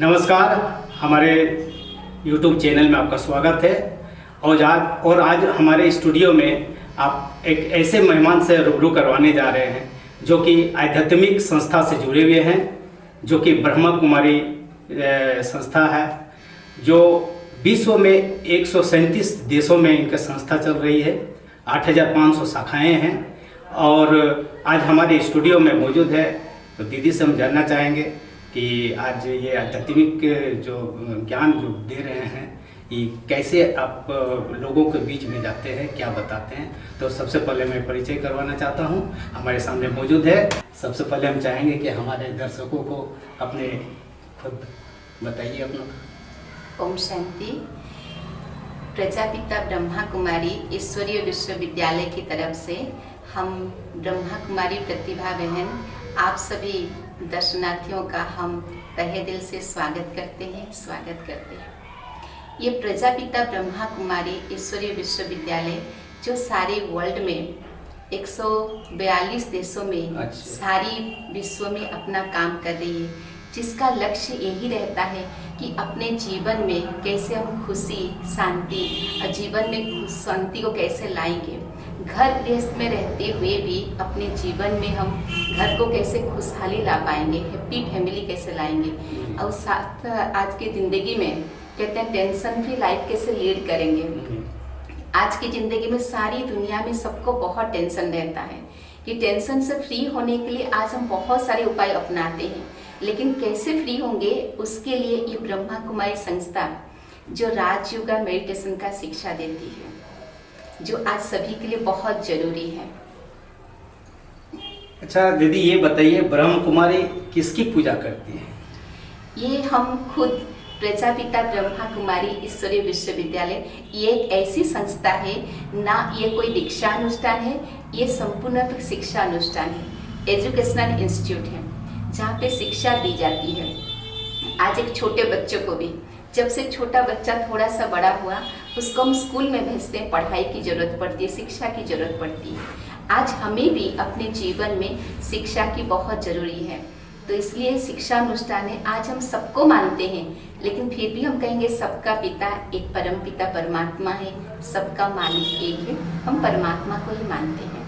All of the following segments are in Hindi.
नमस्कार, हमारे YouTube चैनल में आपका स्वागत है। और आज हमारे स्टूडियो में आप एक ऐसे मेहमान से रूबरू करवाने जा रहे हैं जो कि आध्यात्मिक संस्था से जुड़े हुए हैं, जो कि ब्रह्मा कुमारी संस्था है, जो विश्व में 137 देशों में इनका संस्था चल रही है। 8500 शाखाएँ हैं और आज हमारे स्टूडियो में मौजूद है। तो दीदी से हम जानना चाहेंगे कि आज ये आध्यात्मिक जो ज्ञान जो दे रहे हैं, ये कैसे आप लोगों के बीच में जाते हैं, क्या बताते हैं। तो सबसे पहले मैं परिचय करवाना चाहता हूँ, हमारे सामने मौजूद है। सबसे पहले हम चाहेंगे कि हमारे दर्शकों को अपने खुद बताइए अपना। ओम शांति। प्रजापिता ब्रह्मा कुमारी ईश्वरीय विश्वविद्यालय की तरफ से हम ब्रह्मा कुमारी प्रतिभा बहन आप सभी दर्शनार्थियों का हम तहे दिल से स्वागत करते हैं। ये प्रजापिता ब्रह्मा कुमारी ईश्वरीय विश्वविद्यालय जो सारे वर्ल्ड में 142 देशों में सारी विश्व में अपना काम कर रही है, जिसका लक्ष्य यही रहता है कि अपने जीवन में कैसे हम खुशी, शांति और जीवन में शांति को कैसे लाएंगे। घर गृहस्थ में रहते हुए भी अपने जीवन में हम घर को कैसे खुशहाली ला पाएंगे, हैप्पी फैमिली कैसे लाएंगे। और साथ आज की ज़िंदगी में कहते हैं टेंशन फ्री लाइफ कैसे लीड करेंगे। आज की ज़िंदगी में सारी दुनिया में सबको बहुत टेंशन रहता है कि टेंशन से फ्री होने के लिए आज हम बहुत सारे उपाय अपनाते हैं, लेकिन कैसे फ्री होंगे उसके लिए ये ब्रह्मा कुमारी संस्था जो राजयोगा मेडिटेशन का शिक्षा देती है, जो आज सभी के लिए बहुत जरूरी है। अच्छा दीदी, ये बताइए ब्रह्म कुमारी किसकी पूजा करती है? ये हम खुद प्रजापिता ब्रह्मा कुमारी ईश्वरीय विश्वविद्यालय, ये एक ऐसी संस्था है ना, ये कोई दीक्षा अनुष्ठान है, ये संपूर्ण शिक्षा अनुष्ठान है, एजुकेशनल इंस्टीट्यूट है, जहाँ पे शिक्षा दी जाती है। आज एक छोटे बच्चों को भी, जब से छोटा बच्चा थोड़ा सा बड़ा हुआ, उसको हम स्कूल में भेजते हैं, पढ़ाई की जरूरत पड़ती है, शिक्षा की जरूरत पड़ती है। आज हमें भी अपने जीवन में शिक्षा की बहुत जरूरी है, तो इसलिए शिक्षा अनुष्ठान है। आज हम सबको मानते हैं, लेकिन फिर भी हम कहेंगे सबका पिता एक परम पिता परमात्मा है, सबका मालिक एक है, हम परमात्मा को ही मानते हैं।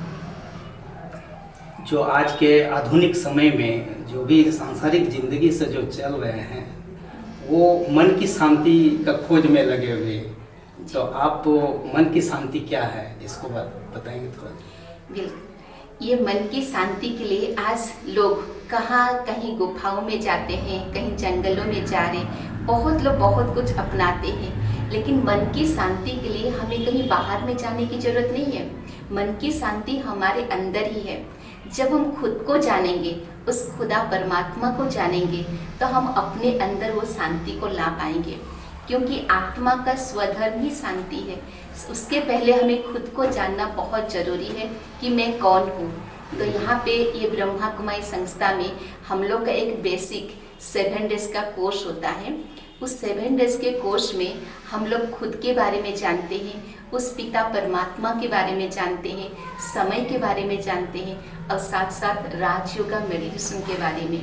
जो आज के आधुनिक समय में जो भी सांसारिक जिंदगी से जो चल रहे हैं, वो मन की शांति का खोज में लगे हुए हैं। तो आप मन की शांति क्या है, इसको बताएंगे थोड़ा? बिल्कुल, ये मन की शांति के लिए आज लोग कहीं गुफाओं में जाते हैं, कहीं जंगलों में जा रहे, बहुत लोग बहुत कुछ अपनाते हैं, लेकिन मन की शांति के लिए हमें कहीं बाहर में जाने की जरूरत नहीं है। मन की शांति हमारे अंदर ही है। जब हम खुद को जानेंगे, उस खुदा परमात्मा को जानेंगे, तो हम अपने अंदर वो शांति को ला पाएंगे, क्योंकि आत्मा का स्वधर्म ही शांति है। उसके पहले हमें खुद को जानना बहुत जरूरी है कि मैं कौन हूँ। तो यहाँ पे ये ब्रह्मा कुमारी संस्था में हम लोग का एक बेसिक 7 डेज का कोर्स होता है। उस 7 डेज के कोर्स में हम लोग खुद के बारे में जानते हैं, उस पिता परमात्मा के बारे में जानते हैं, समय के बारे में जानते हैं, और साथ साथ राजयोगा मेडिटेशन के बारे में,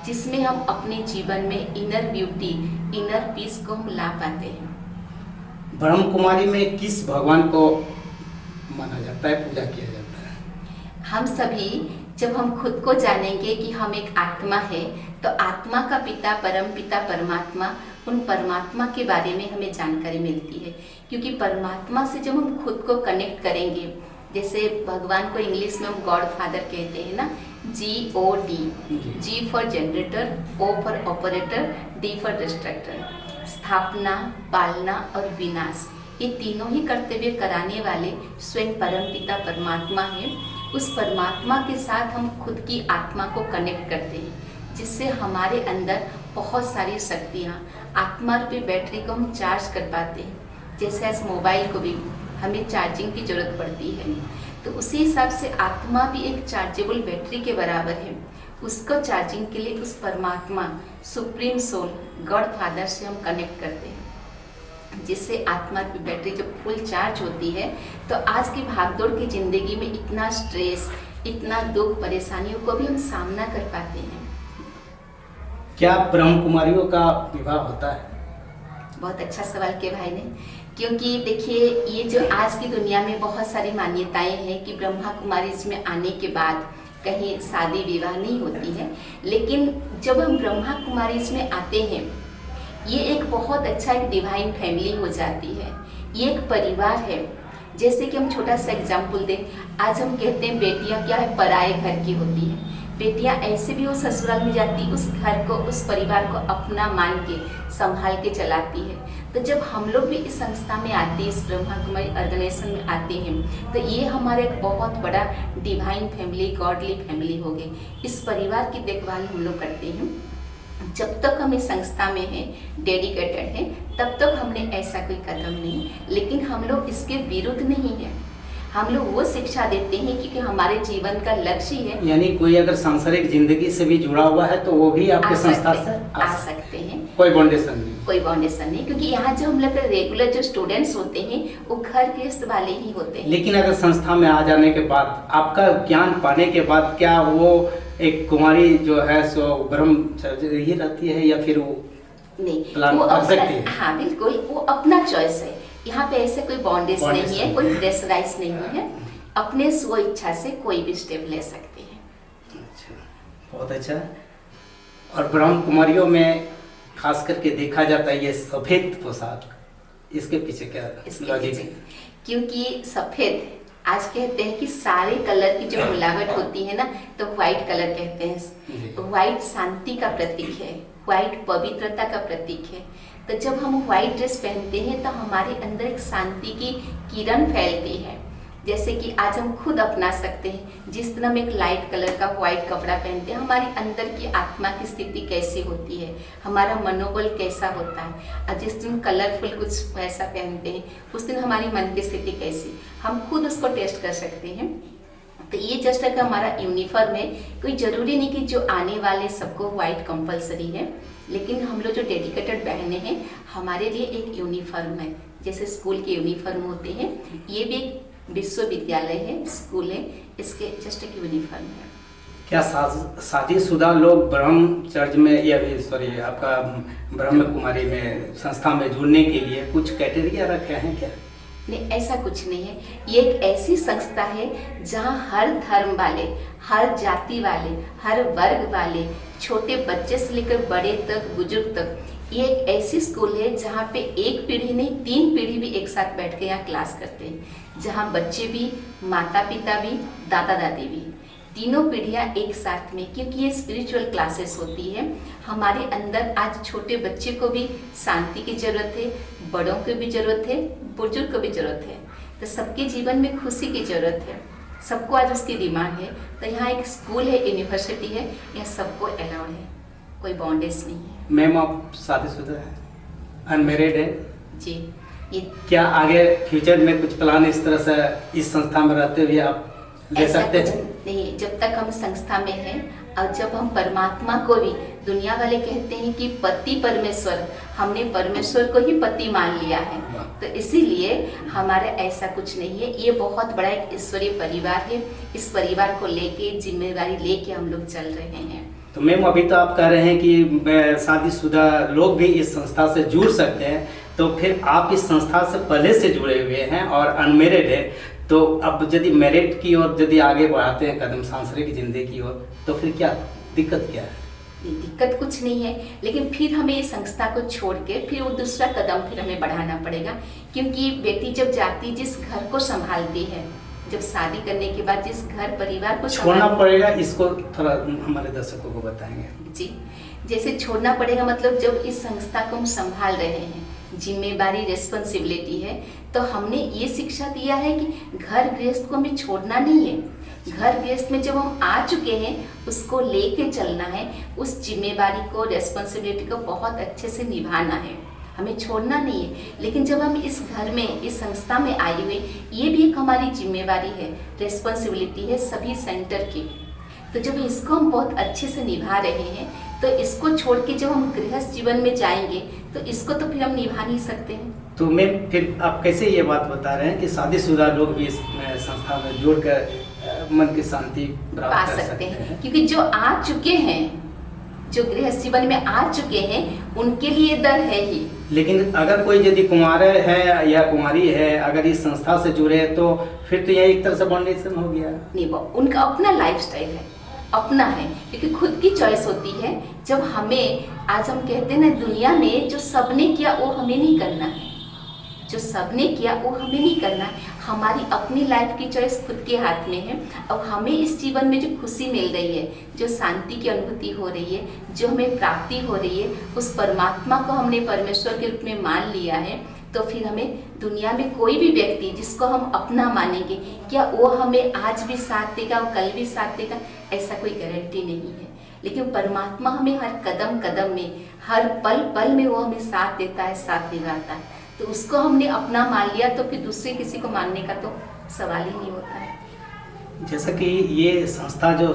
जिसमें हम अपने जीवन में इनर ब्यूटी, इनर पीस को हम ला पाते हैं। ब्रह्म कुमारी में किस भगवान को माना जाता है, पूजा किया जाता है? हम सभी जब हम खुद को जानेंगे कि हम एक आत्मा है, तो आत्मा का पिता परम पिता परमात्मा, उन परमात्मा के बारे में हमें जानकारी मिलती है। क्योंकि परमात्मा से जब हम खुद को कनेक्ट करेंगे, जैसे भगवान को इंग्लिश में हम गॉड फादर कहते हैं ना, GOD, G for generator, O for operator, D for destructor. स्थापना, पालना और विनाश, ये तीनों ही कर्तव्य कराने वाले स्वयं परम पिता परमात्मा है। उस परमात्मा के साथ हम खुद की आत्मा को कनेक्ट करते हैं, जिससे हमारे अंदर बहुत सारी शक्तियाँ, आत्मा रूपी बैटरी को हम चार्ज कर पाते हैं। जैसे इस मोबाइल को भी हमें चार्जिंग की जरूरत पड़ती है, तो उसी हिसाब से आत्मा भी एक चार्जेबल बैटरी के बराबर है। उसको चार्जिंग के लिए उस परमात्मा, सुप्रीम सोल, गॉड फादर से हम कनेक्ट करते हैं, जिससे आत्मा की बैटरी जब फुल चार्ज होती है, तो आज की भागदौड़ की जिंदगी में इतना स्ट्रेस, इतना दुख, परेशानियों को भी हम सामना कर पाते हैं। क्या ब्रह्म कुमारियों का विवाह होता है? बहुत अच्छा सवाल किया भाई ने, क्योंकि देखिए ये जो आज की दुनिया में बहुत सारी मान्यताएं हैं कि ब्रह्मा कुमारी में आने के बाद कहीं शादी विवाह नहीं होती है, लेकिन जब हम ब्रह्मा कुमारी में आते हैं ये एक बहुत अच्छा एक डिवाइन फैमिली हो जाती है, ये एक परिवार है। जैसे कि हम छोटा सा एग्जाम्पल दें, आज हम कहते हैं बेटियां क्या है, पराए घर की होती है। बेटियां ऐसे भी वो ससुराल में जाती, उस घर को उस परिवार को अपना मान के संभाल के चलाती है। तो जब हम लोग भी इस संस्था में आते हैं, इस ब्रह्मा कुमारी ऑर्गेनाइजेशन में आते हैं, तो ये हमारा एक बहुत बड़ा डिवाइन फैमिली, गॉडली फैमिली हो गई। इस परिवार की देखभाल हम लोग करते हैं। जब तक हम इस संस्था में हैं, डेडिकेटेड हैं, तब तक हमने ऐसा कोई कदम नहीं, लेकिन हम लोग इसके विरुद्ध नहीं है। हम लोग वो शिक्षा देते हैं क्योंकि हमारे जीवन का लक्ष्य है। यानी कोई अगर सांसारिक जिंदगी से भी जुड़ा हुआ है तो वो भी आपके संस्था से आ सकते हैं। कोई बाउंडेशन नहीं? कोई बाउंडेशन नहीं, क्योंकि यहाँ जो हम लोग रेगुलर जो स्टूडेंट्स होते हैं वो घर गृहस्थ वाले ही होते हैं। लेकिन अगर संस्था में आ जाने के बाद, आपका ज्ञान पाने के बाद, क्या वो एक कुमारी जो है सो ब्रह्मचर्य ही रहती है या फिर वो नहीं प्लान वो कर सकती है? हाँ बिल्कुल, वो अपना चॉइस है। यहाँ पे ऐसे कोई बॉन्डेज नहीं है, कोई प्रेशराइज नहीं है, अपने स्व इच्छा से कोई भी स्टेप ले सकते हैं। अच्छा, बहुत अच्छा। और ब्रह्म कुमारियों में खास करके देखा जाता है ये सफेद पोशाक, इसके पीछे क्या लॉजिक है? क्योंकि सफेद आज कहते हैं कि सारे कलर की जो मिलावट होती है ना, तो व्हाइट कलर कहते हैं। व्हाइट शांति का प्रतीक है, व्हाइट पवित्रता का प्रतीक है। तो जब हम व्हाइट ड्रेस पहनते हैं तो हमारे अंदर एक शांति की किरण फैलती है। जैसे कि आज हम खुद अपना सकते हैं, जिस तरह हम एक लाइट कलर का व्हाइट कपड़ा पहनते हैं, हमारी अंदर की आत्मा की स्थिति कैसी होती है, हमारा मनोबल कैसा होता है। और जिस दिन कलरफुल कुछ ऐसा पहनते हैं, उस दिन हमारी मन की स्थिति कैसी, हम खुद उसको टेस्ट कर सकते हैं। तो ये जस्ट एक हमारा यूनिफॉर्म है, कोई जरूरी नहीं कि जो आने वाले सबको व्हाइट कंपलसरी है, लेकिन हम लोग जो डेडिकेटेड बहनें हैं, हमारे लिए एक यूनिफॉर्म है। जैसे स्कूल के यूनिफॉर्म होते हैं, ये भी एक विश्वविद्यालय है, स्कूल है, इसके जस्ट एक यूनिफॉर्म है। क्या शादीशुदा लोग ब्रह्मचर्य में या सॉरी आपका ब्रह्म कुमारी में संस्था में जुड़ने के लिए कुछ क्राइटेरिया रखे हैं क्या? नहीं, ऐसा कुछ नहीं है। ये एक ऐसी संस्था है जहाँ हर धर्म वाले, हर जाति वाले, हर वर्ग वाले, छोटे बच्चे से लेकर बड़े तक, बुजुर्ग तक, ये एक ऐसी स्कूल है जहाँ पे एक पीढ़ी नहीं 3 पीढ़ी भी एक साथ बैठ के यहाँ क्लास करते हैं। जहाँ बच्चे भी, माता पिता भी, दादा दादी भी, तीनों पीढ़ियाँ एक साथ में, क्योंकि ये स्पिरिचुअल क्लासेस होती है। हमारे अंदर आज छोटे बच्चे को भी शांति की जरूरत है, बड़ों को भी जरूरत है, बुजुर्ग को भी जरूरत है। तो सबके जीवन में खुशी की जरूरत है, सबको आज उसकी डिमांड है। तो यहाँ एक स्कूल है, यूनिवर्सिटी है, यहाँ सबको अलाउड है, कोई बाउंडेज नहीं है। मैम आप शादीशुदा हैं, अनमेरिड है जी। ये क्या आगे फ्यूचर में कुछ प्लान इस तरह से इस संस्था में रहते हुए आप ले सकते हैं? नहीं, जब तक हम संस्था में हैं और जब हम परमात्मा को भी, दुनिया वाले कहते हैं कि पति परमेश्वर, हमने परमेश्वर को ही पति मान लिया है, तो इसीलिए हमारा ऐसा कुछ नहीं है। ये बहुत बड़ा एक ईश्वरीय परिवार है, इस परिवार को लेके, जिम्मेदारी लेके हम लोग चल रहे हैं। तो मैम अभी तो आप कह रहे हैं कि शादीशुदा लोग भी इस संस्था से जुड़ सकते हैं, तो फिर आप इस संस्था से पहले से जुड़े हुए हैं और अनमेरिड है, तो अब यदि मैरिड की ओर यदि आगे बढ़ाते हैं कदम, सांसारिक जिंदगी की ओर, तो फिर क्या दिक्कत क्या है? दिक्कत कुछ नहीं है, लेकिन फिर हमें इस संस्था को छोड़ के फिर वो दूसरा कदम फिर हमें बढ़ाना पड़ेगा। क्योंकि बेटी जब जाती, जिस घर को संभालती है, जब शादी करने के बाद जिस घर परिवार को छोड़ना पड़ेगा, इसको थोड़ा हमारे दर्शकों को बताएंगे। जी, जैसे छोड़ना पड़ेगा मतलब जब इस संस्था को हम संभाल रहे हैं, जिम्मेदारी, रेस्पॉन्सिबिलिटी है, तो हमने ये शिक्षा दिया है कि घर गृहस्थ को हमें छोड़ना नहीं है। घर गृहस्थ में जब हम आ चुके हैं, उसको लेके चलना है, उस जिम्मेदारी को, रेस्पॉन्सिबिलिटी को बहुत अच्छे से निभाना है, हमें छोड़ना नहीं है। लेकिन जब हम इस घर में, इस संस्था में आए हुए, ये भी एक हमारी जिम्मेदारी है, रेस्पॉन्सिबिलिटी है सभी सेंटर की। तो जब इसको हम बहुत अच्छे से निभा रहे हैं, तो इसको छोड़ के जब हम गृहस्थ जीवन में जाएंगे, तो इसको तो फिर हम निभा नहीं सकते हैं। तो मैम फिर आप कैसे ये बात बता रहे हैं कि शादीशुदा लोग भी इस संस्था में जुड़कर मन की शांति प्राप्त कर सकते हैं? क्योंकि जो आ चुके हैं, जो गृहस्थ जीवन में आ चुके हैं उनके लिए डर है ही। लेकिन अगर कोई यदि कुमार है या कुमारी है, अगर इस संस्था से जुड़े तो फिर तो यह एक तरह से बॉन्डेशन हो गया। नहीं, वो उनका अपना लाइफस्टाइल है, अपना है, क्योंकि खुद की चॉइस होती है। जब हमें, आज हम कहते हैं ना, दुनिया में जो सबने किया वो हमें नहीं करना है, जो सबने किया वो हमें नहीं करना है। हमारी अपनी लाइफ की चॉइस खुद के हाथ में है। अब हमें इस जीवन में जो खुशी मिल रही है, जो शांति की अनुभूति हो रही है, जो हमें प्राप्ति हो रही है, उस परमात्मा को हमने परमेश्वर के रूप में मान लिया है। तो फिर हमें दुनिया में कोई भी व्यक्ति जिसको हम अपना मानेंगे, क्या वो हमें आज भी साथ देगा और कल भी साथ देगा, ऐसा कोई गारंटी नहीं है। लेकिन परमात्मा हमें हर कदम कदम में, हर पल पल में वो हमें साथ देता है, साथ निभाता है। तो उसको हमने अपना मान लिया तो फिर दूसरे किसी को मानने का तो सवाल ही नहीं होता है। जैसा कि ये संस्था जो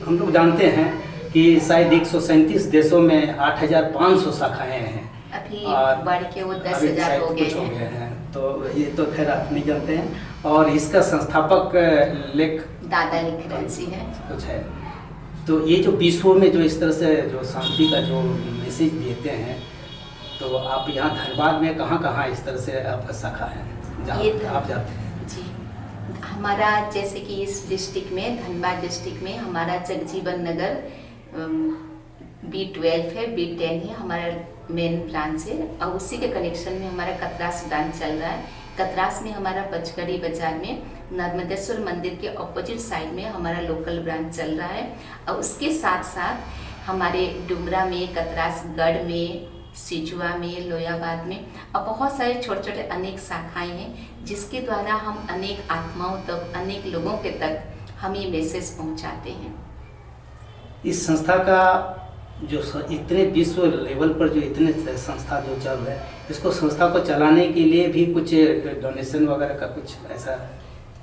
हम लोग जानते हैं कि शायद 137 देशों में 8,500 शाखाएं हैं, अभी और बढ़ के वो 10,000 हो गए हैं। तो ये तो खैर आप नहीं जानते हैं। और इसका संस्थापक लेख दादा लिखराज जी है। कुछ है। तो ये जो विश्व में जो इस तरह से जो शांति का जो मैसेज देते हैं, तो आप यहाँ धनबाद में कहाँ कहाँ इस तरह से आपका शाखा है जहाँ आप जाते हैं? जी, हमारा जैसे कि इस डिस्ट्रिक्ट में, धनबाद डिस्ट्रिक्ट में हमारा जगजीवन नगर B12 है, B10 है, हमारा मेन ब्रांच है। और उसी के कनेक्शन में हमारा कतरास ब्रांच चल रहा है। कतरास में हमारा पचगढ़ी बाजार में नर्मदेश्वर मंदिर के ऑपोजिट साइड में हमारा लोकल ब्रांच चल रहा है। और उसके साथ साथ हमारे डुमरा में, कतरासगढ़ में, सिजुआ में, लोयाबाद में और बहुत सारे छोटे छोटे अनेक शाखाएं हैं, जिसके द्वारा हम अनेक आत्माओं तक, अनेक लोगों के तक हम ये मैसेज पहुंचाते हैं। इस संस्था का जो इतने विश्व लेवल पर जो इतने संस्था जो चल रहे हैं, इसको संस्था को चलाने के लिए भी कुछ डोनेशन वगैरह का कुछ ऐसा?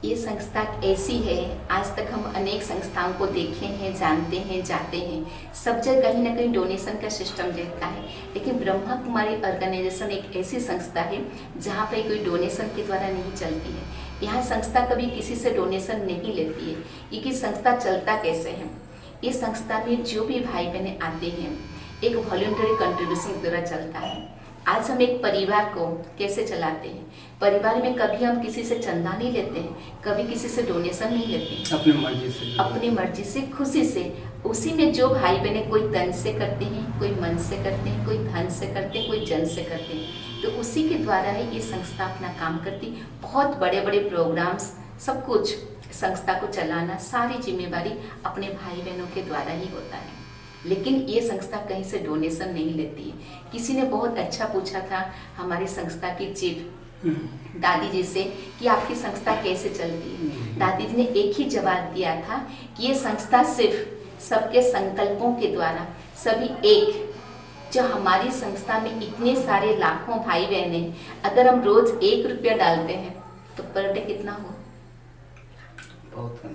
ये संस्था ऐसी है, आज तक हम अनेक संस्थाओं को देखे हैं, जानते हैं, जाते हैं, सब जगह कहीं ना कहीं डोनेशन का सिस्टम रहता है। लेकिन ब्रह्मा कुमारी ऑर्गेनाइजेशन एक ऐसी संस्था है जहाँ पे कोई डोनेशन के द्वारा नहीं चलती है। यहाँ संस्था कभी किसी से डोनेशन नहीं लेती है, क्योंकि संस्था चलता कैसे है, ये संस्था में जो भी भाई बहने आते हैं एक वॉलंटरी कंट्रीब्यूशन द्वारा चलता है। आज हम एक परिवार को कैसे चलाते हैं, परिवार में कभी हम किसी से चंदा नहीं लेते हैं, कभी किसी से डोनेशन नहीं लेते हैं, अपनी मर्जी से खुशी से। उसी में जो भाई बहने कोई तन से करते हैं, कोई मन से करते हैं, कोई धन से करते हैं, कोई जन से करते हैं, तो उसी के द्वारा ही ये संस्था अपना काम करती। बहुत बड़े बड़े प्रोग्राम्स, सब कुछ संस्था को चलाना, सारी जिम्मेवारी अपने भाई बहनों के द्वारा ही होता है। लेकिन ये संस्था कहीं से डोनेशन नहीं लेती है। किसी ने बहुत अच्छा पूछा था हमारी संस्था की चीफ दादी जी से कि आपकी संस्था कैसे चलती है। दादी जी ने एक ही जवाब दिया था कि ये संस्था सिर्फ सबके संकल्पों के द्वारा, सभी एक, जो हमारी संस्था में इतने सारे लाखों भाई बहन हैं, अगर हम रोज 1 रुपया डालते हैं तो पर डे कितना हो, बहुत है।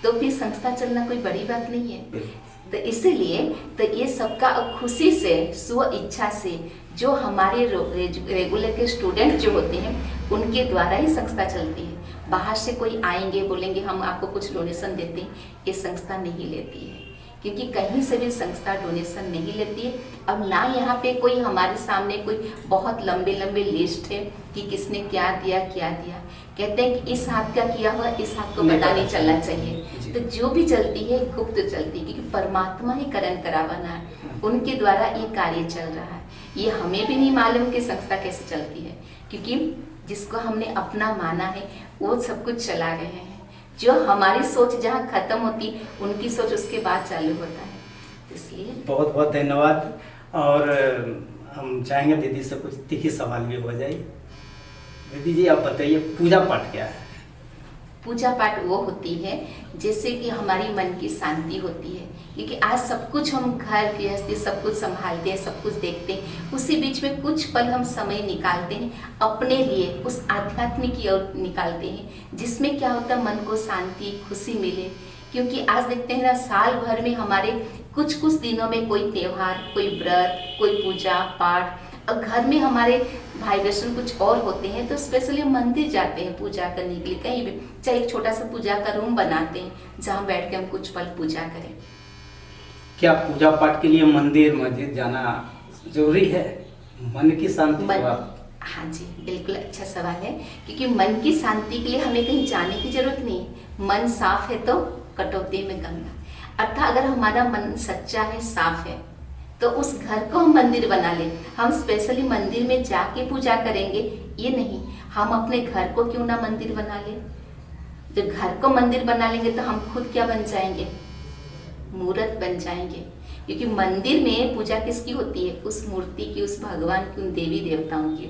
तो फिर संस्था चलना कोई बड़ी बात नहीं है। तो इसीलिए तो ये सबका खुशी से, स्व इच्छा से, जो हमारे रेगुलर के स्टूडेंट जो होते हैं उनके द्वारा ही संस्था चलती है। बाहर से कोई आएंगे बोलेंगे हम आपको कुछ डोनेशन देते हैं, ये संस्था नहीं लेती है, क्योंकि कहीं से भी संस्था डोनेशन नहीं लेती है। अब ना यहाँ पे कोई हमारे सामने कोई बहुत लंबे लंबे लिस्ट है कि किसने क्या दिया क्या दिया। कहते हैं कि इस हाथ का किया हुआ इस हाथ को पता नहीं चलना चाहिए। तो जो भी चलती है गुप्त चलती है, क्योंकि परमात्मा ही करण करावाना है, उनके द्वारा ये कार्य चल रहा है। ये हमें भी नहीं मालूम कि संस्था कैसे चलती है, क्योंकि जिसको हमने अपना माना है वो सब कुछ चला रहे हैं। जो हमारी सोच जहाँ खत्म होती, उनकी सोच उसके बाद चालू होता है। इसलिए बहुत बहुत धन्यवाद। और हम चाहेंगे दीदी से कुछ तीखी सवाल भी हो जाए। दीदी जी, आप बताइए, पूजा पाठ क्या है? पूजा पाठ वो होती है जैसे कि हमारी मन की शांति होती है, क्योंकि आज सब कुछ हम घर गृहस्थी सब कुछ संभालते हैं, सब कुछ देखते हैं, उसी बीच में कुछ पल हम समय निकालते हैं अपने लिए, उस आध्यात्मिक की ओर निकालते हैं, जिसमें क्या होता है, मन को शांति, खुशी मिले। क्योंकि आज देखते हैं ना, साल भर में हमारे कुछ कुछ दिनों में कोई त्योहार, कोई व्रत, कोई पूजा पाठ, और घर में हमारे वाइब्रेशन कुछ और होते हैं, तो स्पेशली मंदिर जाते हैं पूजा करने के लिए, कहीं भी, चाहे एक छोटा सा पूजा का रूम बनाते हैं जहाँ बैठ के हम कुछ पल पूजा करें। क्या पूजा पाठ के लिए मंदिर मस्जिद जाना जरूरी है? मन की शांति मन, को आप हाँ जी, बिल्कुल अच्छा सवाल है। क्योंकि मन की शांति के लिए हमें कहीं जाने की जरूरत नहीं है। मन साफ है तो कटौती में गंगा। अर्थात अगर हमारा मन सच्चा है, साफ है, तो उस घर को हम मंदिर बना ले। हम स्पेशली मंदिर में जाके पूजा करेंगे ये नहीं, हम अपने घर को क्यों ना मंदिर बना ले। जब घर को मंदिर बना लेंगे तो हम खुद क्या बन जाएंगे? मूर्त बन जाएंगे। क्योंकि मंदिर में पूजा किसकी होती है? उस मूर्ति की, उस भगवान की, उन देवी देवताओं की।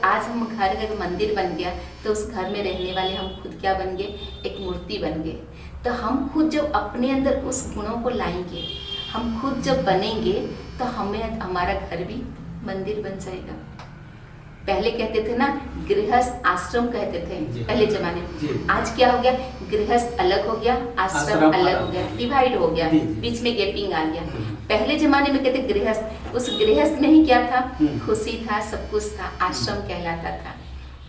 आज हम घर अगर मंदिर बन गया तो उस घर में रहने वाले हम खुद क्या बन गए? एक मूर्ति बन गए। तो हम खुद जब अपने अंदर उस गुणों को लाएंगे, हम खुद जब बनेंगे, तो हमें हमारा घर भी मंदिर बन जाएगा। पहले कहते थे ना, गृहस्थ आश्रम कहते थे पहले जमाने में। आज क्या हो गया? गृहस्थ अलग हो गया, आश्रम अलग हो गया, डिवाइड हो गया, बीच में गैपिंग आ गया। पहले जमाने में कहते गृहस्थ, उस गृहस्थ में ही क्या था? खुशी था, सब कुछ था, आश्रम कहलाता था।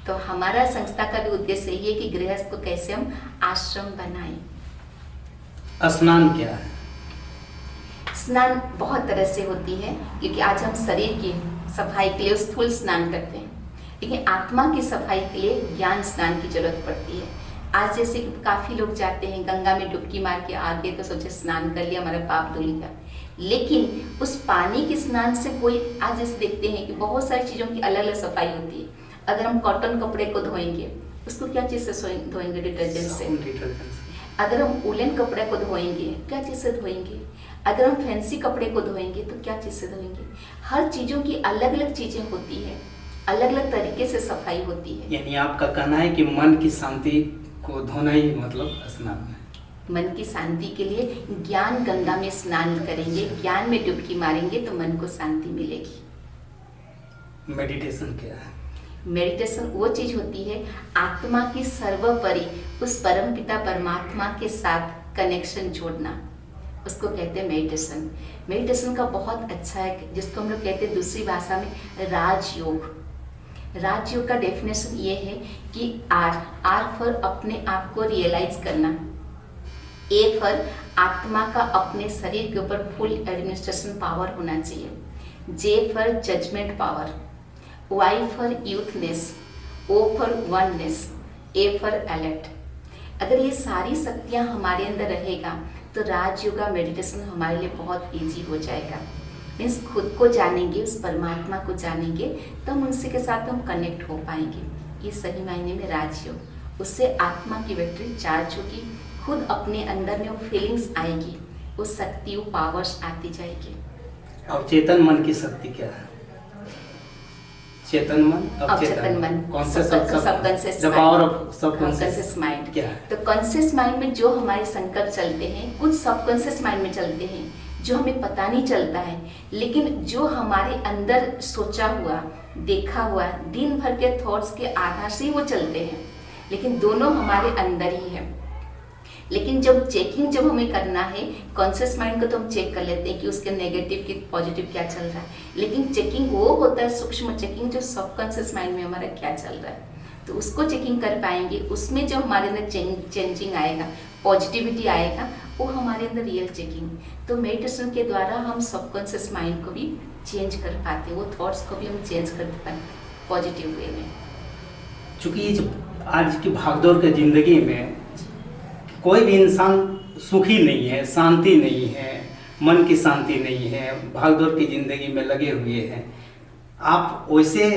तो हमारा संस्था का भी उद्देश्य यही है कि गृहस्थ को कैसे हम आश्रम बनाएं। स्नान क्या है? स्नान बहुत तरह से होती है, क्योंकि आज हम शरीर की सफाई के लिए स्थूल स्नान करते हैं, लेकिन आत्मा की सफाई के लिए ज्ञान स्नान की जरूरत पड़ती है। आज जैसे कि काफी लोग जाते हैं गंगा में डुबकी मार के आ गए तो सोचे स्नान कर लिया, हमारा पाप धुल गया। लेकिन उस पानी के स्नान से कोई, आज जैसे देखते हैं कि बहुत सारी चीजों की अलग अलग सफाई होती है। अगर हम कॉटन कपड़े को धोएंगे, उसको क्या चीज से धोएंगे? डिटर्जेंट से। अगर हम उलन कपड़े को धोएंगे, क्या चीज से धोएंगे? अगर हम फैंसी कपड़े को धोएंगे तो क्या चीज से धोएंगे? हर चीजों की अलग अलग चीजें होती है, अलग अलग तरीके से सफाई होती है। यानी आपका कहना है कि मन की शांति को धोना ही मतलब स्नान है। मन की शांति के लिए ज्ञान गंगा में स्नान करेंगे, ज्ञान में डुबकी मारेंगे तो मन को शांति मिलेगी। मेडिटेशन क्या है? मेडिटेशन वो चीज होती है, आत्मा की सर्वोपरि उस परमपिता परमात्मा के साथ कनेक्शन जोड़ना, उसको कहते हैं मेडिटेशन। मेडिटेशन का बहुत अच्छा है, जिसको हम लोग कहते हैं दूसरी भाषा में राजयोग। राजयोग का डेफिनेशन ये है कि आर फॉर अपने आप को रियलाइज करना, ए फॉर आत्मा का अपने शरीर के ऊपर फुल एडमिनिस्ट्रेशन पावर होना चाहिए, J for judgement power, Y for youthness, O for oneness, A for alert. अगर ये सारी शक्तियाँ हमारे अंदर रहेगा तो राजयोगा मेडिटेशन हमारे लिए बहुत इजी हो जाएगा। मीन्स खुद को जानेंगे, उस परमात्मा को जानेंगे, तो हम उनसे के साथ हम कनेक्ट हो पाएंगे। ये सही मायने में राजयोग। उससे आत्मा की बैटरी चार्ज होगी, खुद अपने अंदर में वो फीलिंग्स आएगी, वो शक्ति, वो पावर्स आती जाएगी। और चेतन मन की शक्ति क्या है? चेतन मन, अवचेतन मन, सबकॉन्शियस माइंड क्या है? तो कॉन्शियस माइंड में जो हमारे संकल्प चलते हैं, कुछ सबकॉन्शियस माइंड में चलते हैं जो हमें पता नहीं चलता है, लेकिन जो हमारे अंदर सोचा हुआ, देखा हुआ, दिन भर के थॉट्स के आधार से ही वो चलते हैं, लेकिन दोनों हमारे अंदर ही है। लेकिन जब हमें करना है कॉन्शियस माइंड को, तो हम चेक कर लेते हैं कि उसके नेगेटिव की पॉजिटिव क्या चल रहा है, लेकिन चेकिंग वो होता है सूक्ष्म चेकिंग, जो सबकॉन्शियस माइंड में हमारा क्या चल रहा है, तो उसको चेकिंग कर पाएंगे। उसमें जो हमारे अंदर चेंजिंग आएगा, पॉजिटिविटी आएगा, वो हमारे अंदर रियल चेकिंग। तो मेडिटेशन के द्वारा हम सबकॉन्शियस माइंड को भी चेंज कर पाते हैं, वो थॉट्स को भी हम चेंज कर पाते हैं पॉजिटिव वे में। चूँकि आज की भागदौड़ के जिंदगी में कोई भी इंसान सुखी नहीं है, शांति नहीं है, मन की शांति नहीं है, भागदौड़ की जिंदगी में लगे हुए हैं। आप वैसे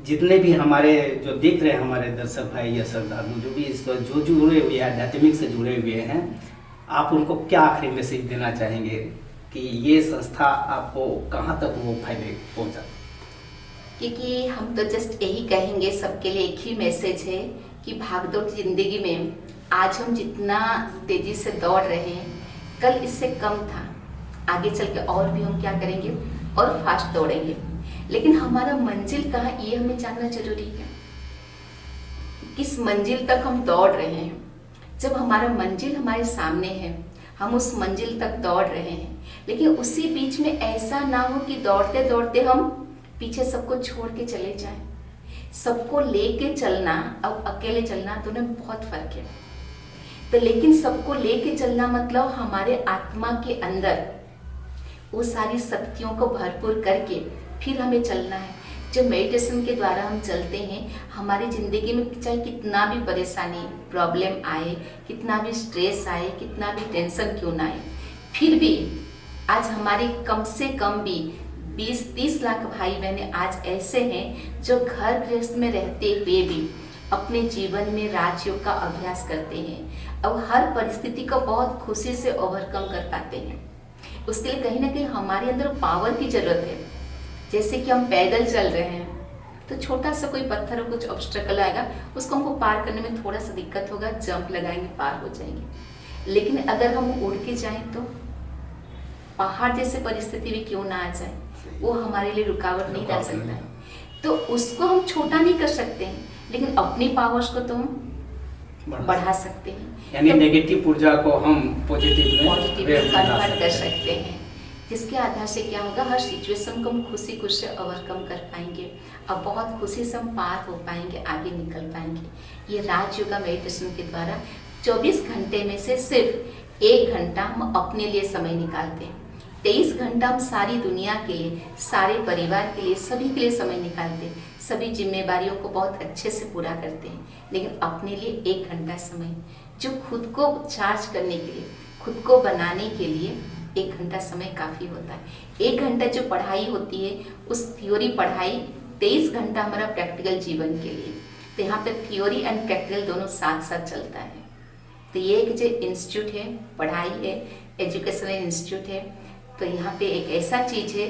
जितने भी हमारे जो देख रहे हैं हमारे दर्शक भाई या श्रद्धालु, जो भी इस जो जुड़े हुए हैं, आध्यात्मिक से जुड़े हुए हैं, आप उनको क्या आखिरी मैसेज देना चाहेंगे कि ये संस्था आपको कहाँ तक वो फायदे पहुँचा? क्योंकि हम तो जस्ट यही कहेंगे, सबके लिए एक ही मैसेज है कि भागदौड़ की जिंदगी में आज हम जितना तेजी से दौड़ रहे हैं, कल इससे कम था, आगे चल के और भी हम क्या करेंगे और फास्ट दौड़ेंगे। लेकिन हमारा मंजिल कहाँ, ये हमें जानना जरूरी है। किस मंजिल तक हम दौड़ रहे हैं? जब हमारा मंजिल हमारे सामने है, हम उस मंजिल तक दौड़ रहे हैं, लेकिन उसी बीच में ऐसा ना हो कि दौड़ते दौड़ते हम पीछे सबको छोड़ के चले जाएं। सबको लेके चलना और अकेले चलना दोनों में बहुत फर्क है। तो लेकिन सबको लेके चलना मतलब हमारे आत्मा के अंदर वो सारी शक्तियों को भरपूर करके फिर हमें चलना है। जब मेडिटेशन के द्वारा हम चलते हैं, हमारी ज़िंदगी में चाहे कितना भी परेशानी प्रॉब्लम आए, कितना भी स्ट्रेस आए, कितना भी टेंशन क्यों ना आए, फिर भी आज हमारे कम से कम भी 20-30 लाख भाई बहनें आज ऐसे हैं जो घर गृहस्थ में रहते हुए भी अपने जीवन में राजयोग का अभ्यास करते हैं और हर परिस्थिति को बहुत खुशी से ओवरकम कर पाते हैं। उसके लिए कहीं ना कहीं हमारे अंदर पावर की जरूरत है। जैसे कि हम पैदल चल रहे हैं तो छोटा सा कोई पत्थर और कुछ ऑब्स्टेकल आएगा, उसको हमको पार करने में थोड़ा सा दिक्कत होगा, जंप लगाएंगे, पार हो जाएंगे। लेकिन अगर हम उड़ के जाएं तो पहाड़ जैसे परिस्थिति भी क्यों ना आ जाए, वो हमारे लिए रुकावट नहीं डाल सकता है। तो उसको हम छोटा नहीं कर सकते हैं, लेकिन अपनी पावर्स को तो हम बढ़ा सकते हैं। यानी तो नेगेटिव ऊर्जा को हम पॉजिटिव में कन्वर्ट कर सकते हैं, जिसके आधार से क्या होगा, हर सिचुएशन को हम खुशी खुशी से ओवरकम कर पाएंगे और बहुत खुशी से हम पार हो पाएंगे, आगे निकल पाएंगे। ये राजयोग मेडिटेशन के द्वारा 24 घंटे में से सिर्फ 1 घंटा हम अपने लिए समय निकालते हैं। 23 घंटा हम सारी दुनिया के लिए, सारे परिवार के लिए, सभी के लिए समय निकालते हैं, सभी जिम्मेदारियों को बहुत अच्छे से पूरा करते हैं। लेकिन अपने लिए 1 घंटा समय, जो खुद को चार्ज करने के लिए, खुद को बनाने के लिए 1 घंटा समय काफ़ी होता है। 1 घंटा जो पढ़ाई होती है, उस थ्योरी पढ़ाई 23 घंटा हमारा प्रैक्टिकल जीवन के लिए। तो यहाँ पे थ्योरी एंड प्रैक्टिकल दोनों साथ साथ चलता है। तो ये एक जो इंस्टीट्यूट है, पढ़ाई है, एजुकेशनल इंस्टीट्यूट है, तो यहाँ पे एक ऐसा चीज़ है,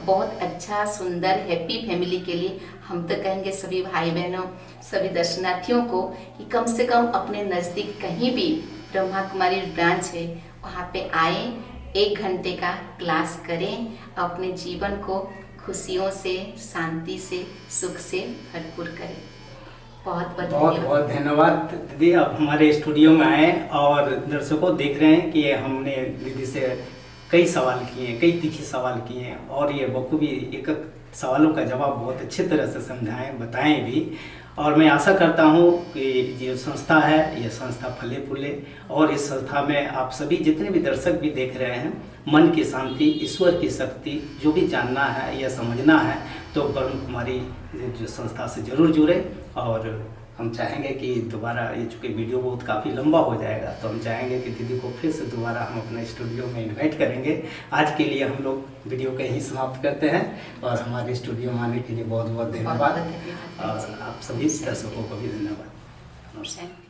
बहुत अच्छा सुंदर हैप्पी फैमिली के लिए हम तो कहेंगे सभी भाई बहनों, सभी दर्शनार्थियों को कि कम से कम अपने नज़दीक कहीं भी ब्रह्मा कुमारी ब्रांच है, वहाँ पे आए, 1 घंटे का क्लास करें, अपने जीवन को खुशियों से, शांति से, सुख से भरपूर करें। बहुत बहुत धन्यवाद दीदी, आप हमारे स्टूडियो में आए और दर्शकों देख रहे हैं कि हमने दीदी से कई सवाल किए हैं, कई तीखे सवाल किए हैं और ये बखूबी एक सवालों का जवाब बहुत अच्छी तरह से समझाएं, बताएं भी। और मैं आशा करता हूं कि ये संस्था है, ये संस्था फले फूले और इस संस्था में आप सभी जितने भी दर्शक भी देख रहे हैं, मन की शांति, ईश्वर की शक्ति जो भी जानना है या समझना है तो ब्रह्म कुमारी जो संस्था से जरूर जुड़े। और हम चाहेंगे कि दोबारा, ये चूँकि वीडियो बहुत काफ़ी लंबा हो जाएगा, तो हम चाहेंगे कि दीदी को फिर से दोबारा हम अपने स्टूडियो में इनवाइट करेंगे। आज के लिए हम लोग वीडियो को यहीं समाप्त करते हैं और हमारे स्टूडियो में आने के लिए बहुत बहुत धन्यवाद और आप सभी दर्शकों को भी धन्यवाद।